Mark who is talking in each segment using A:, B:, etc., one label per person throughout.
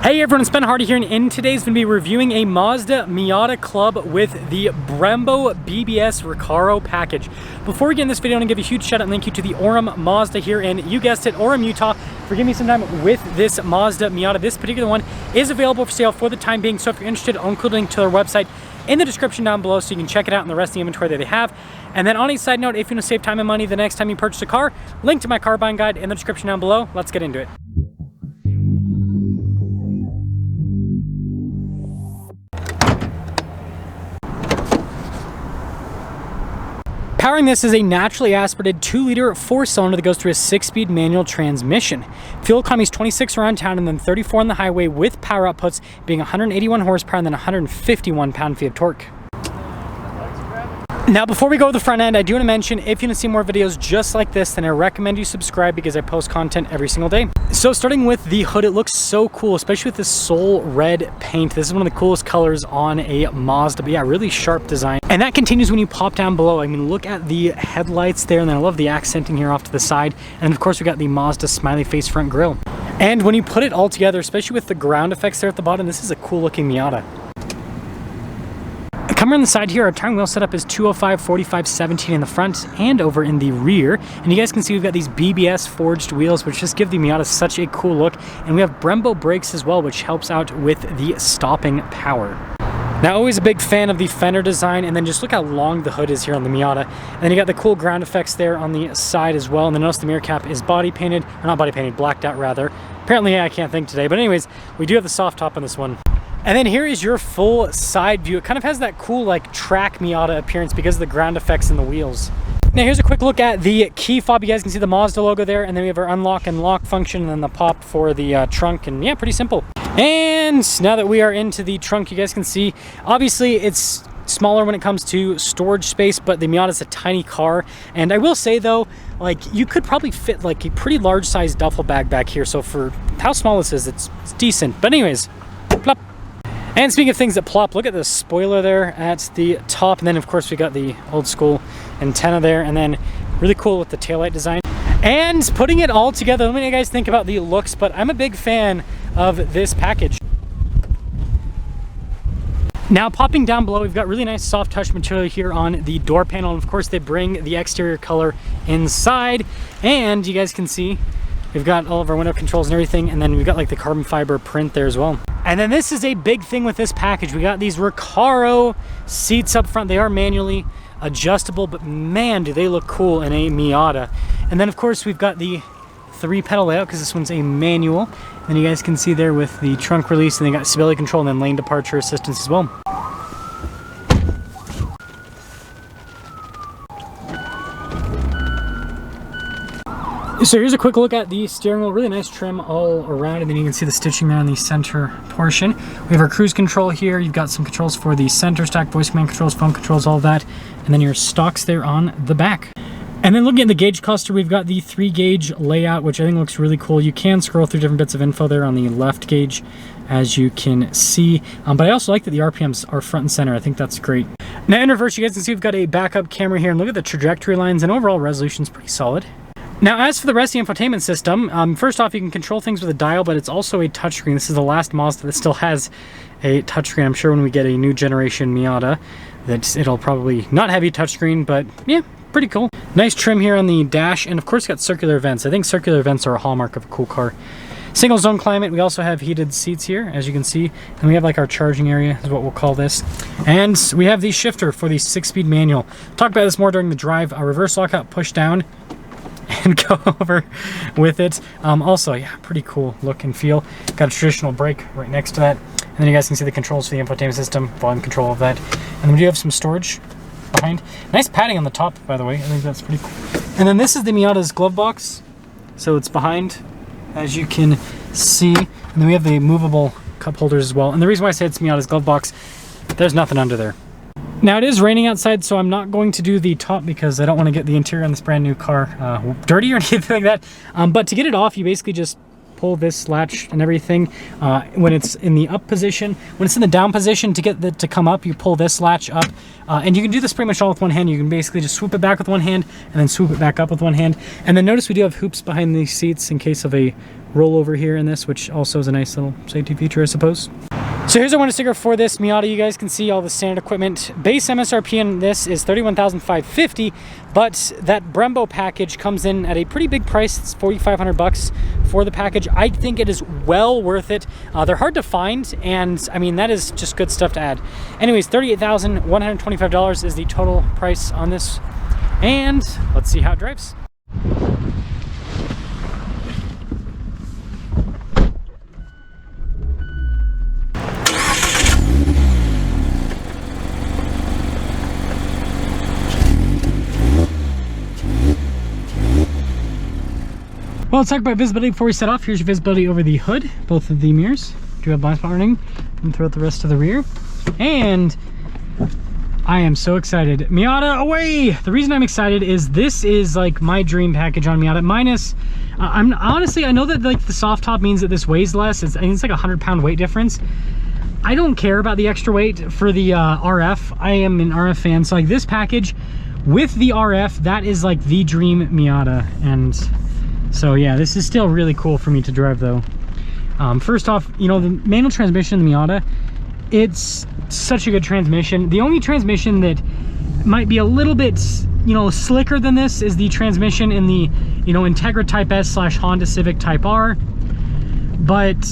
A: Hey everyone, it's Ben Hardy here, and in today's going to be reviewing a Mazda Miata Club with the Brembo BBS Recaro package. Before we get in this video, I'm going to give a huge shout out and thank you to the Orem Mazda here in, you guessed it, Orem, Utah, for giving me some time with this Mazda Miata. This particular one is available for sale for the time being, so if you're interested, I'll include a link to their website in the description down below so you can check it out and the rest of the inventory that they have. And then on a side note, if you want to save time and money the next time you purchase a car, link to my car buying guide in the description down below. Let's get into it. Powering this is a naturally aspirated 2-liter 4-cylinder that goes through a 6-speed manual transmission. Fuel economy is 26 around town and then 34 on the highway, with power outputs being 181 horsepower and then 151 pound-feet of torque. Now, before we go to the front end, I do want to mention, if you want to see more videos just like this, then I recommend you subscribe because I post content every single day. So starting with the hood, it looks so cool, especially with this soul red paint. This is one of the coolest colors on a Mazda, but yeah, really sharp design. And that continues when you pop down below. I mean, look at the headlights there, and then I love the accenting here off to the side. And of course, we got the Mazda smiley face front grille. And when you put it all together, especially with the ground effects there at the bottom, this is a cool looking Miata. Coming around the side here, our tire wheel setup is 205, 45, 17 in the front and over in the rear. And you guys can see we've got these BBS forged wheels, which just give the Miata such a cool look. And we have Brembo brakes as well, which helps out with the stopping power. Now, always a big fan of the fender design, and then just look how long the hood is here on the Miata. And then you got the cool ground effects there on the side as well. And then notice the mirror cap is body painted, or not body painted, blacked out rather. Apparently, I can't think today, but anyways, we do have the soft top on this one. And then here is your full side view. It kind of has that cool like track Miata appearance because of the ground effects in the wheels. Now here's a quick look at the key fob. You guys can see the Mazda logo there, and then we have our unlock and lock function, and then the pop for the trunk, and yeah, pretty simple. And now that we are into the trunk, you guys can see, obviously it's smaller when it comes to storage space, but the Miata is a tiny car. And I will say though, like, you could probably fit like a pretty large size duffel bag back here. So for how small this is, it's decent. But anyways, plop. And speaking of things that plop, look at the spoiler there at the top. And then of course we got the old school antenna there, and then really cool with the taillight design. And putting it all together, let me know what you guys think about the looks, but I'm a big fan of this package. Now, popping down below, we've got really nice soft touch material here on the door panel. And of course they bring the exterior color inside, and you guys can see we've got all of our window controls and everything, and then we've got like the carbon fiber print there as well. And then this is a big thing with this package. We got these Recaro seats up front. They are manually adjustable, but man, do they look cool in a Miata. And then of course we've got the 3-pedal layout because this one's a manual. And you guys can see there with the trunk release, and they got stability control and then lane departure assistance as well. So here's a quick look at the steering wheel. Really nice trim all around, and then you can see the stitching there on the center portion. We have our cruise control here. You've got some controls for the center stack, voice command controls, phone controls, all of that. And then your stocks there on the back. And then looking at the gauge cluster, we've got the 3-gauge layout, which I think looks really cool. You can scroll through different bits of info there on the left gauge, as you can see. But I also like that the RPMs are front and center. I think that's great. Now in reverse, you guys can see we've got a backup camera here, and look at the trajectory lines, and overall resolution is pretty solid. Now, as for the rest of the infotainment system, first off, you can control things with a dial, but it's also a touchscreen. This is the last Mazda that still has a touchscreen. I'm sure when we get a new generation Miata, that it'll probably not have a touchscreen, but yeah, pretty cool. Nice trim here on the dash, and of course, got circular vents. I think circular vents are a hallmark of a cool car. Single zone climate. We also have heated seats here, as you can see, and we have like our charging area is what we'll call this. And we have the shifter for the 6-speed manual. Talk about this more during the drive. Reverse lockout, push down, and go over with it. Also, yeah, pretty cool look and feel. Got a traditional brake right next to that. And then you guys can see the controls for the infotainment system, volume control of that. And then we do have some storage behind. Nice padding on the top, by the way. I think that's pretty cool. And then this is the Miata's glove box. So it's behind, as you can see. And then we have the movable cup holders as well. And the reason why I say it's Miata's glove box, there's nothing under there. Now it is raining outside, so I'm not going to do the top because I don't want to get the interior on this brand new car dirty or anything like that. But to get it off, you basically just pull this latch and everything. When it's in the up position, when it's in the down position, to get it to come up, you pull this latch up. And you can do this pretty much all with one hand. You can basically just swoop it back with one hand and then swoop it back up with one hand. And then notice we do have hoops behind these seats in case of a rollover here in this, which also is a nice little safety feature, I suppose. So here's our window sticker for this Miata. You guys can see all the standard equipment. Base MSRP in this is $31,550, but that Brembo package comes in at a pretty big price. It's $4,500 for the package. I think it is well worth it. They're hard to find, and I mean, that is just good stuff to add. Anyways, $38,125 is the total price on this, and let's see how it drives. Well, let's talk about visibility before we set off. Here's your visibility over the hood, both of the mirrors. Do have blind spot warning, and throughout the rest of the rear. And I am so excited. Miata away! The reason I'm excited is this is like my dream package on Miata. Minus, I'm honestly, I know that like the soft top means that this weighs less. I think it's like a 100-pound weight difference. I don't care about the extra weight for the RF. I am an RF fan, so like this package with the RF, that is like the dream Miata. And so yeah, this is still really cool for me to drive though. First off, you know, the manual transmission in the Miata, it's such a good transmission. The only transmission that might be a little bit, you know, slicker than this is the transmission in the, you know, Integra Type S / Honda Civic Type R. But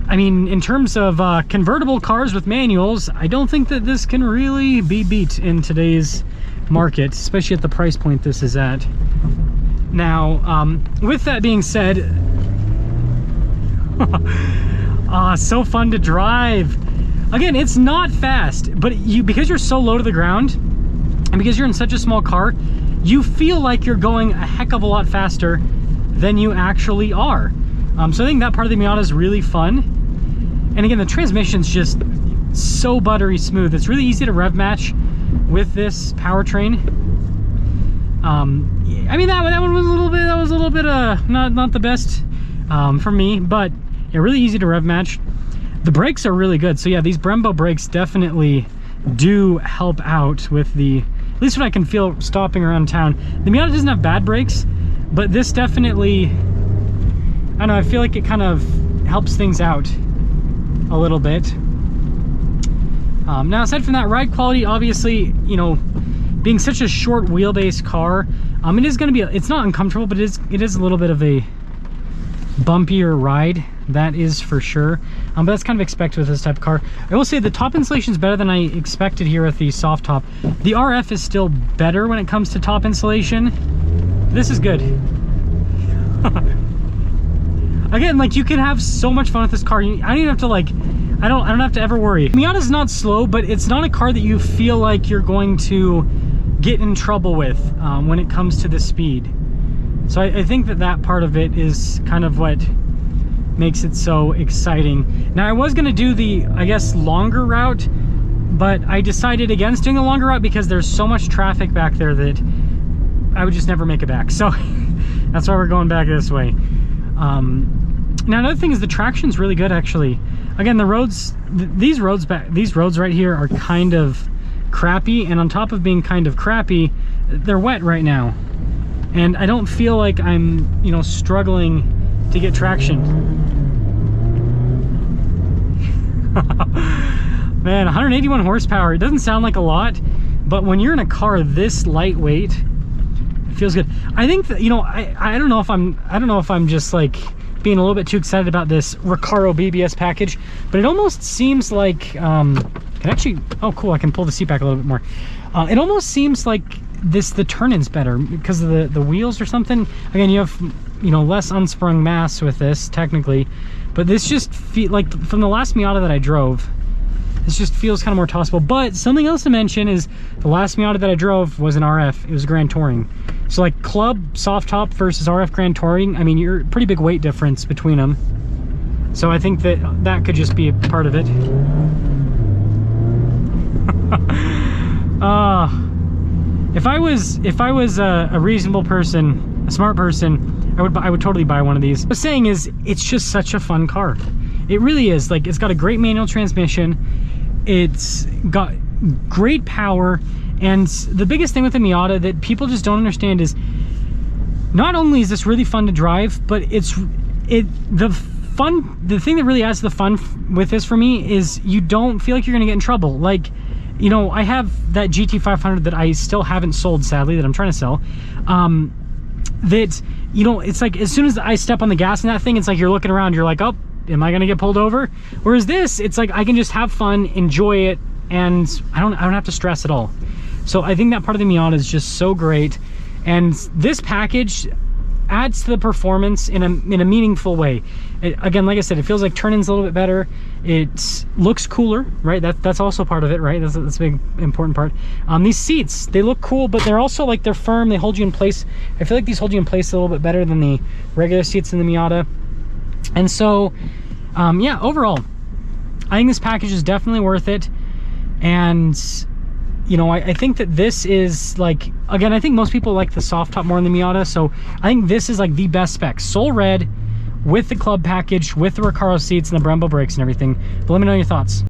A: I mean, in terms of convertible cars with manuals, I don't think that this can really be beat in today's market, especially at the price point this is at. Now, with that being said, so fun to drive. Again, it's not fast, but because you're so low to the ground and because you're in such a small car, you feel like you're going a heck of a lot faster than you actually are. So I think that part of the Miata is really fun. And again, the transmission's just so buttery smooth. It's really easy to rev match with this powertrain. I mean, that one was a little bit, not the best for me, but yeah, really easy to rev match. The brakes are really good. So yeah, these Brembo brakes definitely do help out with the, at least what I can feel stopping around town. The Miata doesn't have bad brakes, but this definitely, I don't know, I feel like it kind of helps things out a little bit. Now, aside from that, ride quality, obviously, you know, being such a short wheelbase car, it is going to be, it's not uncomfortable, but it is a little bit of a bumpier ride, that is for sure. But that's kind of expected with this type of car. I will say the top insulation is better than I expected here with the soft top. The RF is still better when it comes to top insulation. This is good. Again, like, you can have so much fun with this car. I don't even have to, like, I don't have to ever worry. Miata's not slow, but it's not a car that you feel like you're going to get in trouble with when it comes to the speed. So I think that part of it is kind of what makes it so exciting. Now, I was gonna do the, I guess, longer route, but I decided against doing the longer route because there's so much traffic back there that I would just never make it back. So that's why we're going back this way. Now, another thing is the traction's really good, actually. Again, the roads, these roads right here are kind of crappy, and on top of being kind of crappy, they're wet right now. And I don't feel like I'm, you know, struggling to get traction. Man, 181 horsepower. It doesn't sound like a lot, but when you're in a car this lightweight, it feels good. I think that, you know, I don't know if I'm just like being a little bit too excited about this Recaro BBS package, but it almost seems like oh cool, I can pull the seat back a little bit more. It almost seems like the turn-in's better because of the wheels or something. Again, you have, you know, less unsprung mass with this technically, but this just feel like, from the last Miata that I drove, this just feels kind of more tossable. But something else to mention is the last Miata that I drove was an RF. It was Grand Touring. So like club soft top versus RF Grand Touring, I mean, you're a pretty big weight difference between them. So I think that could just be a part of it. If I was a reasonable person, a smart person, I I would totally buy one of these. What I'm saying is, it's just such a fun car. It really is. Like, it's got a great manual transmission. It's got great power. And the biggest thing with the Miata that people just don't understand is, not only is this really fun to drive, but the thing that really adds to the fun with this for me is you don't feel like you're gonna get in trouble. Like, you know, I have that GT500 that I still haven't sold, sadly, that I'm trying to sell. That, you know, it's like as soon as I step on the gas in that thing, it's like you're looking around, you're like, oh, am I gonna get pulled over? Whereas this, it's like I can just have fun, enjoy it, and I don't have to stress at all. So I think that part of the Miata is just so great, and this package adds to the performance in a meaningful way. Again, like I said, it feels like turn-in's a little bit better. It looks cooler, right? That's also part of it, right? That's a big important part. These seats, they look cool, but they're also like, they're firm, they hold you in place. I feel like these hold you in place a little bit better than the regular seats in the Miata. And so yeah, overall, I think this package is definitely worth it. And you know, I think that this is like, again, I think most people like the soft top more than the Miata, so I think this is like the best spec. Soul red with the club package, with the Recaro seats and the Brembo brakes and everything. But let me know your thoughts.